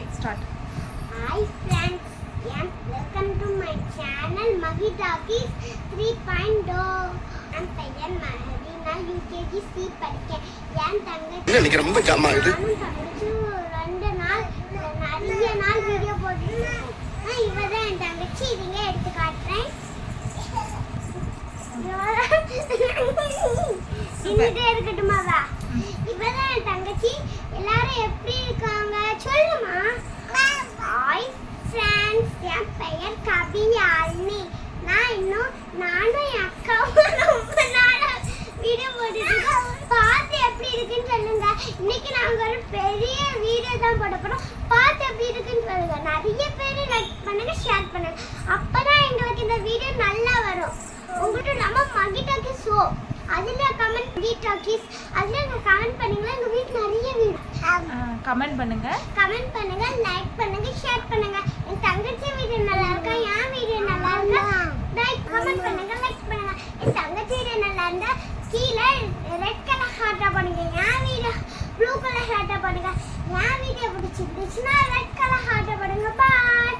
Okay start. Hi friends, welcome to my channel Magi Talkies 3.0. I'm பெயர் மஹதி. நான் UKG C படிக்கேன். என் தங்கச்சி இன்னைக்கு ரொம்ப ஜாம் ஆகுது. நானும் தங்கச்சி 2 நாள் நிறைய நாள் வீடியோ போட்டுருக்கோம். இவதான் என் தங்கச்சி. இவங்க எடுத்து காட்டுறேன். இன்னிட்டே இருக்கட்டுமாவா? இவதான் என் தங்கச்சி. எல்லாரும் எப்படி இருக்காங்க சொல்லுமா? ஹாய் ஃப்ரெண்ட்ஸ், என் பெயர் கவியாலினி. நானும் என் அக்காவும் ரொம்ப நாளா வீடியோ போட்டுருக்கோம். பார்த்து எப்படி இருக்குன்னு சொல்லுங்க. இன்னைக்கு நாங்கள் ஒரு பெரிய வீடியோ தான் போட போறோம். பார்த்து எப்படி இருக்குன்னு சொல்லுங்க. நிறைய பேர் லைக் பண்ணுங்க, ஷேர் பண்ணுங்க. அப்பதான் எங்களுக்கு இந்த வீடியோ நல்லா வரும். உங்கள்கிட்ட நம்ம மகி டாக்கீஸ் ஷோ அதுல கமெண்ட் மகி டாக்கீஸ் அதுல கமெண்ட் பண்ணீங்களா? எங்க வீட்டுல நிறைய வீடியோ கமெண்ட் பண்ணுங்க, லைக் பண்ணுங்க, ஷேர் பண்ணுங்க. என் தங்கச்சி வீடியோ நல்லா இருக்கா, என் வீடியோ நல்லா இருக்கா, லைக் கமெண்ட் பண்ணுங்க, லைக் பண்ணுங்க. என் தங்கச்சி வீடியோ நல்லா இருந்தா கீழே ரெட் கலர் ஹார்ட்டா பண்ணுங்க. என் வீடியோ ப்ளூ கலர் ஹார்ட்டா பண்ணுங்க. என் வீடியோ பிடிச்சிருந்துச்சுன்னா ரெட் கலர் ஹார்ட்டா பண்ணுங்க. பாய்.